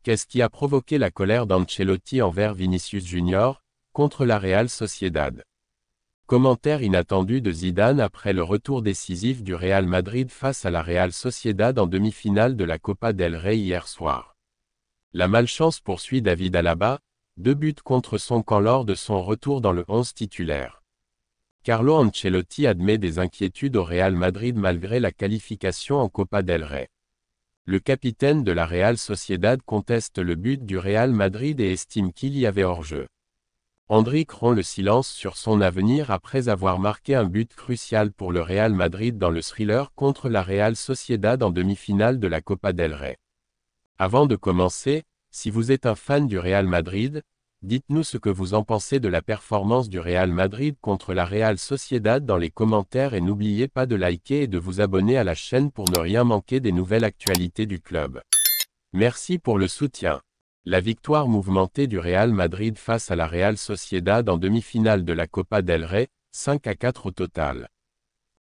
Qu'est-ce qui a provoqué la colère d'Ancelotti envers Vinicius Junior, contre la Real Sociedad? Commentaire inattendu de Zidane après le retour décisif du Real Madrid face à la Real Sociedad en demi-finale de la Copa del Rey hier soir. La malchance poursuit David Alaba, 2 buts contre son camp lors de son retour dans le 11 titulaire. Carlo Ancelotti admet des inquiétudes au Real Madrid malgré la qualification en Copa del Rey. Le capitaine de la Real Sociedad conteste le but du Real Madrid et estime qu'il y avait hors-jeu. Endrick rompt le silence sur son avenir après avoir marqué un but crucial pour le Real Madrid dans le thriller contre la Real Sociedad en demi-finale de la Copa del Rey. Avant de commencer, si vous êtes un fan du Real Madrid, dites-nous ce que vous en pensez de la performance du Real Madrid contre la Real Sociedad dans les commentaires et n'oubliez pas de liker et de vous abonner à la chaîne pour ne rien manquer des nouvelles actualités du club. Merci pour le soutien. La victoire mouvementée du Real Madrid face à la Real Sociedad en demi-finale de la Copa del Rey, 5-4 au total.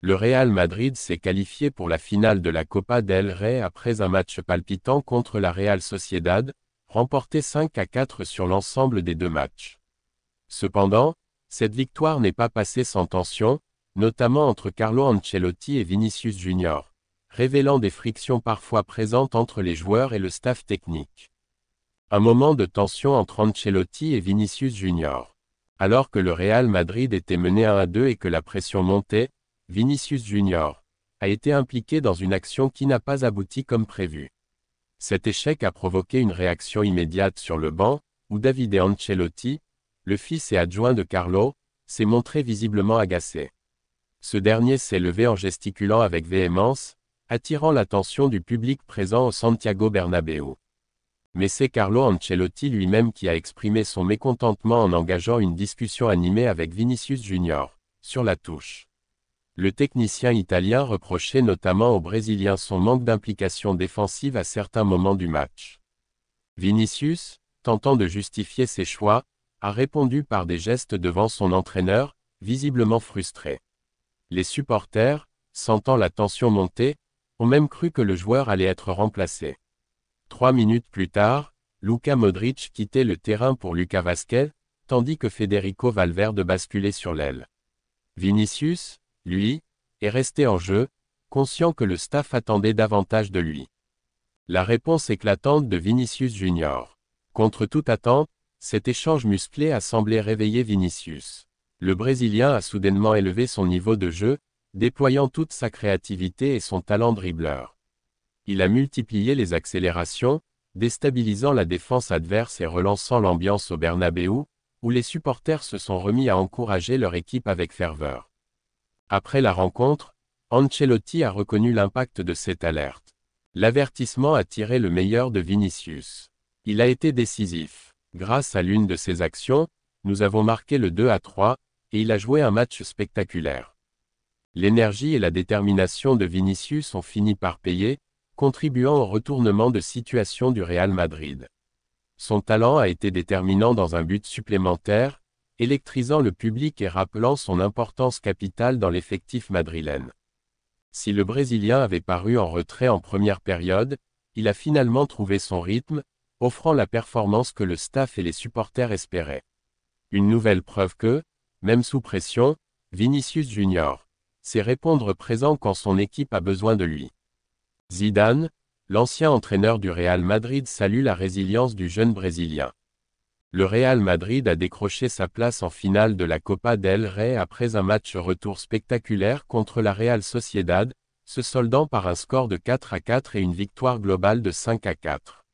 Le Real Madrid s'est qualifié pour la finale de la Copa del Rey après un match palpitant contre la Real Sociedad, remporté 5-4 sur l'ensemble des 2 matchs. Cependant, cette victoire n'est pas passée sans tension, notamment entre Carlo Ancelotti et Vinicius Junior, révélant des frictions parfois présentes entre les joueurs et le staff technique. Un moment de tension entre Ancelotti et Vinicius Junior. Alors que le Real Madrid était mené 1-2 et que la pression montait, Vinicius Junior a été impliqué dans une action qui n'a pas abouti comme prévu. Cet échec a provoqué une réaction immédiate sur le banc, où Davide Ancelotti, le fils et adjoint de Carlo, s'est montré visiblement agacé. Ce dernier s'est levé en gesticulant avec véhémence, attirant l'attention du public présent au Santiago Bernabéu. Mais c'est Carlo Ancelotti lui-même qui a exprimé son mécontentement en engageant une discussion animée avec Vinicius Junior, sur la touche. Le technicien italien reprochait notamment au Brésilien son manque d'implication défensive à certains moments du match. Vinicius, tentant de justifier ses choix, a répondu par des gestes devant son entraîneur, visiblement frustré. Les supporters, sentant la tension monter, ont même cru que le joueur allait être remplacé. 3 minutes plus tard, Luka Modric quittait le terrain pour Lucas Vazquez, tandis que Federico Valverde basculait sur l'aile. Vinicius, lui, est resté en jeu, conscient que le staff attendait davantage de lui. La réponse éclatante de Vinicius Junior. Contre toute attente, cet échange musclé a semblé réveiller Vinicius. Le Brésilien a soudainement élevé son niveau de jeu, déployant toute sa créativité et son talent dribbleur. Il a multiplié les accélérations, déstabilisant la défense adverse et relançant l'ambiance au Bernabéu, où les supporters se sont remis à encourager leur équipe avec ferveur. Après la rencontre, Ancelotti a reconnu l'impact de cette alerte. L'avertissement a tiré le meilleur de Vinicius. Il a été décisif. Grâce à l'une de ses actions, nous avons marqué le 2-3, et il a joué un match spectaculaire. L'énergie et la détermination de Vinicius ont fini par payer, contribuant au retournement de situation du Real Madrid. Son talent a été déterminant dans un but supplémentaire, électrisant le public et rappelant son importance capitale dans l'effectif madrilène. Si le Brésilien avait paru en retrait en première période, il a finalement trouvé son rythme, offrant la performance que le staff et les supporters espéraient. Une nouvelle preuve que, même sous pression, Vinicius Junior sait répondre présent quand son équipe a besoin de lui. Zidane, l'ancien entraîneur du Real Madrid, salue la résilience du jeune Brésilien. Le Real Madrid a décroché sa place en finale de la Copa del Rey après un match retour spectaculaire contre la Real Sociedad, se soldant par un score de 4-4 et une victoire globale de 5-4.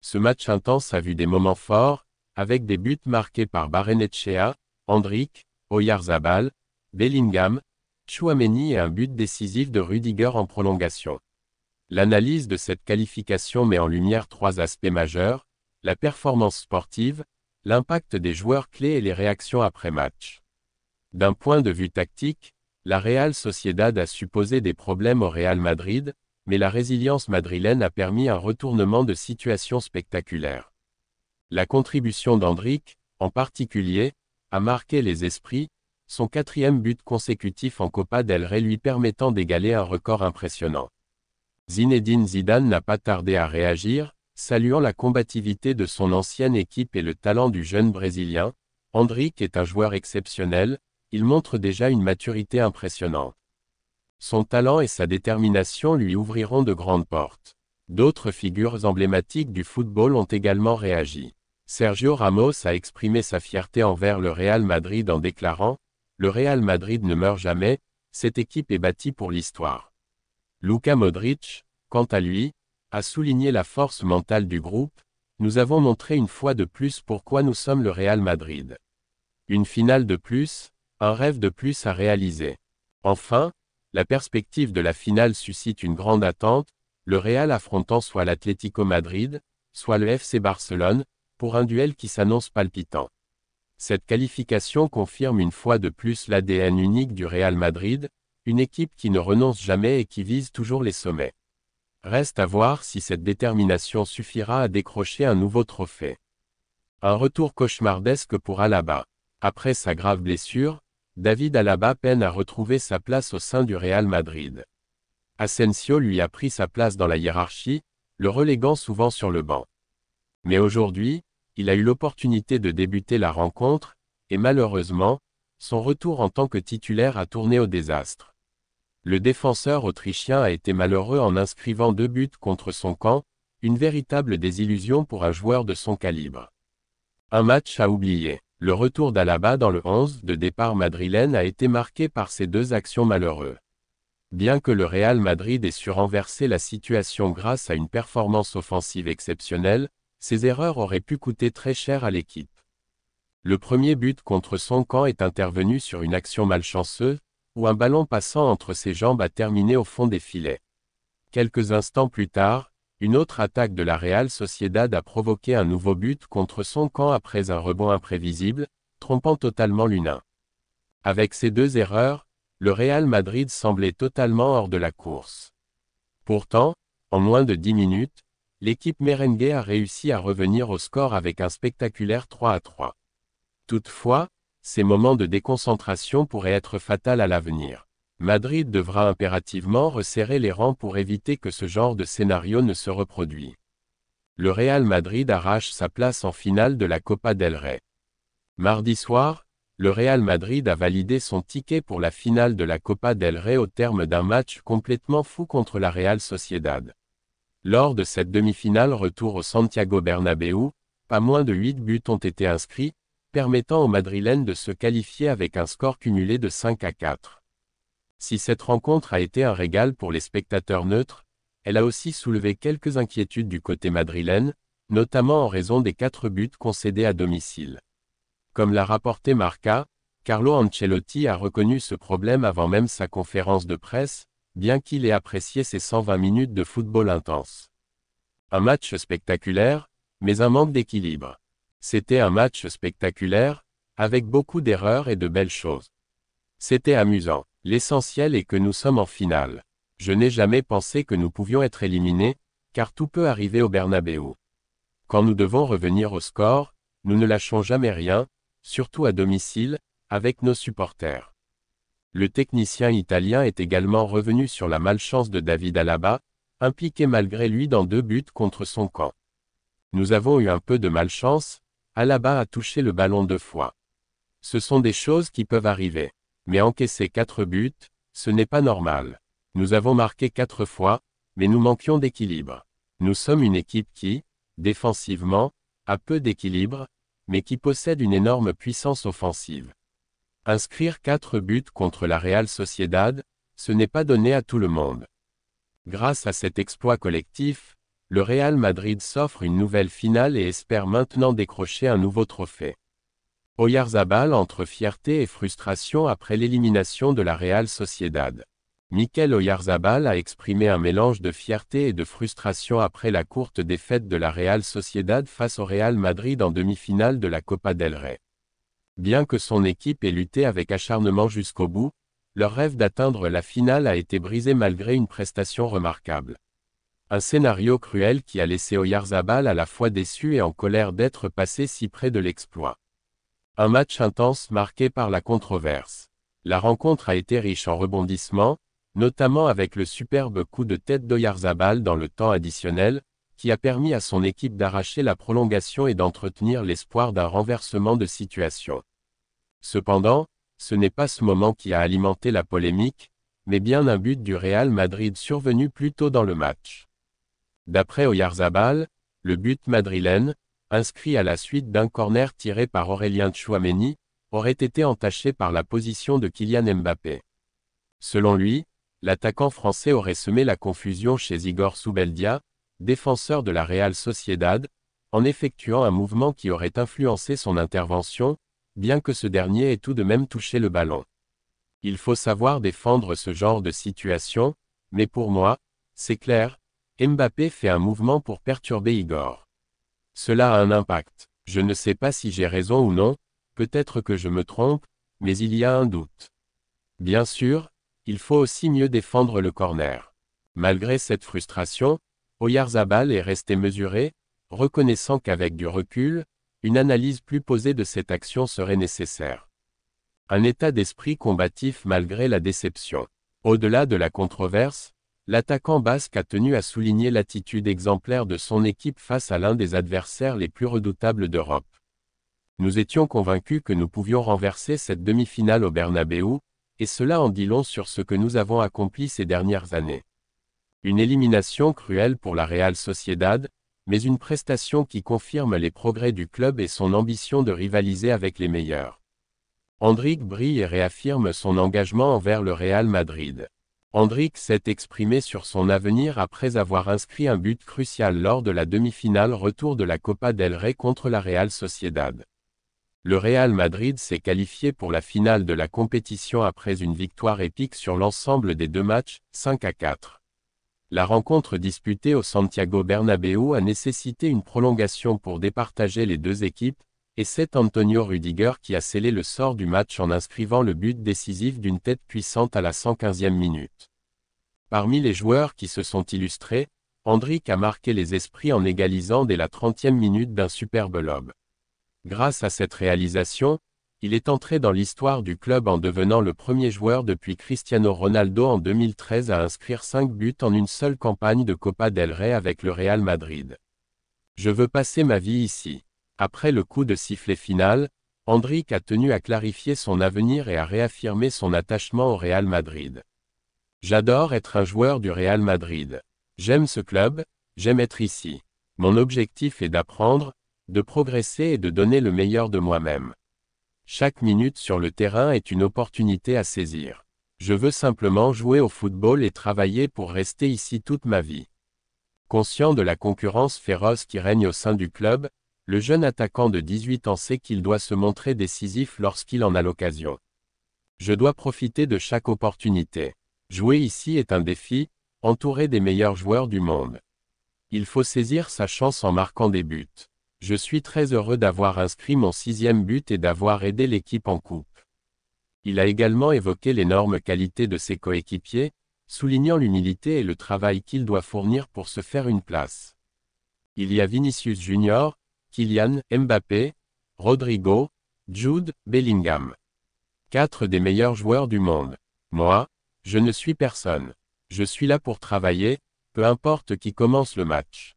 Ce match intense a vu des moments forts, avec des buts marqués par Barrenechea, Endrick, Oyarzabal, Bellingham, Tchouaméni et un but décisif de Rudiger en prolongation. L'analyse de cette qualification met en lumière 3 aspects majeurs: la performance sportive, l'impact des joueurs clés et les réactions après-match. D'un point de vue tactique, la Real Sociedad a su poser des problèmes au Real Madrid, mais la résilience madrilène a permis un retournement de situation spectaculaire. La contribution d'Endrick, en particulier, a marqué les esprits, son 4e but consécutif en Copa del Rey lui permettant d'égaler un record impressionnant. Zinedine Zidane n'a pas tardé à réagir, saluant la combativité de son ancienne équipe et le talent du jeune Brésilien. Endrick est un joueur exceptionnel, il montre déjà une maturité impressionnante. Son talent et sa détermination lui ouvriront de grandes portes. D'autres figures emblématiques du football ont également réagi. Sergio Ramos a exprimé sa fierté envers le Real Madrid en déclarant « Le Real Madrid ne meurt jamais, cette équipe est bâtie pour l'histoire ». Luka Modric, quant à lui, a souligné la force mentale du groupe. Nous avons montré une fois de plus pourquoi nous sommes le Real Madrid. Une finale de plus, un rêve de plus à réaliser. Enfin, la perspective de la finale suscite une grande attente, le Real affrontant soit l'Atlético Madrid, soit le FC Barcelone, pour un duel qui s'annonce palpitant. Cette qualification confirme une fois de plus l'ADN unique du Real Madrid, une équipe qui ne renonce jamais et qui vise toujours les sommets. Reste à voir si cette détermination suffira à décrocher un nouveau trophée. Un retour cauchemardesque pour Alaba. Après sa grave blessure, David Alaba peine à retrouver sa place au sein du Real Madrid. Asensio lui a pris sa place dans la hiérarchie, le reléguant souvent sur le banc. Mais aujourd'hui, il a eu l'opportunité de débuter la rencontre, et malheureusement, son retour en tant que titulaire a tourné au désastre. Le défenseur autrichien a été malheureux en inscrivant 2 buts contre son camp, une véritable désillusion pour un joueur de son calibre. Un match à oublier. Le retour d'Alaba dans le 11 de départ madrilène a été marqué par ces 2 actions malencontreuses. Bien que le Real Madrid ait su renverser la situation grâce à une performance offensive exceptionnelle, ces erreurs auraient pu coûter très cher à l'équipe. Le premier but contre son camp est intervenu sur une action malchanceuse, où un ballon passant entre ses jambes a terminé au fond des filets. Quelques instants plus tard, une autre attaque de la Real Sociedad a provoqué un nouveau but contre son camp après un rebond imprévisible, trompant totalement l'Unin. Avec ces 2 erreurs, le Real Madrid semblait totalement hors de la course. Pourtant, en moins de 10 minutes, l'équipe merengue a réussi à revenir au score avec un spectaculaire 3-3. Toutefois, ces moments de déconcentration pourraient être fatals à l'avenir. Madrid devra impérativement resserrer les rangs pour éviter que ce genre de scénario ne se reproduise. Le Real Madrid arrache sa place en finale de la Copa del Rey. Mardi soir, le Real Madrid a validé son ticket pour la finale de la Copa del Rey au terme d'un match complètement fou contre la Real Sociedad. Lors de cette demi-finale retour au Santiago Bernabéu, pas moins de 8 buts ont été inscrits, permettant aux Madrilènes de se qualifier avec un score cumulé de 5-4. Si cette rencontre a été un régal pour les spectateurs neutres, elle a aussi soulevé quelques inquiétudes du côté madrilène, notamment en raison des 4 buts concédés à domicile. Comme l'a rapporté Marca, Carlo Ancelotti a reconnu ce problème avant même sa conférence de presse, bien qu'il ait apprécié ses 120 minutes de football intense. Un match spectaculaire, mais un manque d'équilibre. C'était un match spectaculaire, avec beaucoup d'erreurs et de belles choses. C'était amusant. L'essentiel est que nous sommes en finale. Je n'ai jamais pensé que nous pouvions être éliminés, car tout peut arriver au Bernabéu. Quand nous devons revenir au score, nous ne lâchons jamais rien, surtout à domicile, avec nos supporters. Le technicien italien est également revenu sur la malchance de David Alaba, impliqué malgré lui dans 2 buts contre son camp. Nous avons eu un peu de malchance, Alaba a touché le ballon 2 fois. Ce sont des choses qui peuvent arriver. Mais encaisser 4 buts, ce n'est pas normal. Nous avons marqué 4 fois, mais nous manquions d'équilibre. Nous sommes une équipe qui, défensivement, a peu d'équilibre, mais qui possède une énorme puissance offensive. Inscrire 4 buts contre la Real Sociedad, ce n'est pas donné à tout le monde. Grâce à cet exploit collectif, le Real Madrid s'offre une nouvelle finale et espère maintenant décrocher un nouveau trophée. Oyarzabal entre fierté et frustration après l'élimination de la Real Sociedad. Mikel Oyarzabal a exprimé un mélange de fierté et de frustration après la courte défaite de la Real Sociedad face au Real Madrid en demi-finale de la Copa del Rey. Bien que son équipe ait lutté avec acharnement jusqu'au bout, leur rêve d'atteindre la finale a été brisé malgré une prestation remarquable. Un scénario cruel qui a laissé Oyarzabal à la fois déçu et en colère d'être passé si près de l'exploit. Un match intense marqué par la controverse. La rencontre a été riche en rebondissements, notamment avec le superbe coup de tête d'Oyarzabal dans le temps additionnel, qui a permis à son équipe d'arracher la prolongation et d'entretenir l'espoir d'un renversement de situation. Cependant, ce n'est pas ce moment qui a alimenté la polémique, mais bien un but du Real Madrid survenu plus tôt dans le match. D'après Oyarzabal, le but madrilène, inscrit à la suite d'un corner tiré par Aurélien Tchouaméni, aurait été entaché par la position de Kylian Mbappé. Selon lui, l'attaquant français aurait semé la confusion chez Igor Soubeldia, défenseur de la Real Sociedad, en effectuant un mouvement qui aurait influencé son intervention, bien que ce dernier ait tout de même touché le ballon. Il faut savoir défendre ce genre de situation, mais pour moi, c'est clair, Mbappé fait un mouvement pour perturber Igor. Cela a un impact. Je ne sais pas si j'ai raison ou non, peut-être que je me trompe, mais il y a un doute. Bien sûr, il faut aussi mieux défendre le corner. Malgré cette frustration, Oyarzabal est resté mesuré, reconnaissant qu'avec du recul, une analyse plus posée de cette action serait nécessaire. Un état d'esprit combatif malgré la déception. Au-delà de la controverse, l'attaquant basque a tenu à souligner l'attitude exemplaire de son équipe face à l'un des adversaires les plus redoutables d'Europe. Nous étions convaincus que nous pouvions renverser cette demi-finale au Bernabéu, et cela en dit long sur ce que nous avons accompli ces dernières années. Une élimination cruelle pour la Real Sociedad, mais une prestation qui confirme les progrès du club et son ambition de rivaliser avec les meilleurs. Endrick brille et réaffirme son engagement envers le Real Madrid. Endrick s'est exprimé sur son avenir après avoir inscrit un but crucial lors de la demi-finale retour de la Copa del Rey contre la Real Sociedad. Le Real Madrid s'est qualifié pour la finale de la compétition après une victoire épique sur l'ensemble des deux matchs, 5-4. La rencontre disputée au Santiago Bernabéu a nécessité une prolongation pour départager les deux équipes, et c'est Antonio Rüdiger qui a scellé le sort du match en inscrivant le but décisif d'une tête puissante à la 115e minute. Parmi les joueurs qui se sont illustrés, Endrick a marqué les esprits en égalisant dès la 30e minute d'un superbe lob. Grâce à cette réalisation, il est entré dans l'histoire du club en devenant le premier joueur depuis Cristiano Ronaldo en 2013 à inscrire 5 buts en une seule campagne de Copa del Rey avec le Real Madrid. Je veux passer ma vie ici. Après le coup de sifflet final, Endrick a tenu à clarifier son avenir et à réaffirmer son attachement au Real Madrid. J'adore être un joueur du Real Madrid. J'aime ce club, j'aime être ici. Mon objectif est d'apprendre, de progresser et de donner le meilleur de moi-même. Chaque minute sur le terrain est une opportunité à saisir. Je veux simplement jouer au football et travailler pour rester ici toute ma vie. Conscient de la concurrence féroce qui règne au sein du club, le jeune attaquant de 18 ans sait qu'il doit se montrer décisif lorsqu'il en a l'occasion. Je dois profiter de chaque opportunité. Jouer ici est un défi, entouré des meilleurs joueurs du monde. Il faut saisir sa chance en marquant des buts. Je suis très heureux d'avoir inscrit mon 6e but et d'avoir aidé l'équipe en coupe. Il a également évoqué l'énorme qualité de ses coéquipiers, soulignant l'humilité et le travail qu'il doit fournir pour se faire une place. Il y a Vinicius Junior, Kylian Mbappé, Rodrigo, Jude Bellingham. 4 des meilleurs joueurs du monde. Moi, je ne suis personne. Je suis là pour travailler, peu importe qui commence le match.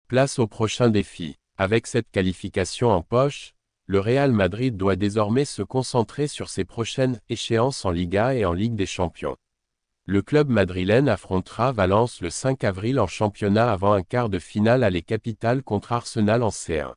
Place au prochain défi. Avec cette qualification en poche, le Real Madrid doit désormais se concentrer sur ses prochaines échéances en Liga et en Ligue des Champions. Le club madrilène affrontera Valence le 5 avril en championnat avant un quart de finale aller capitale contre Arsenal en C1.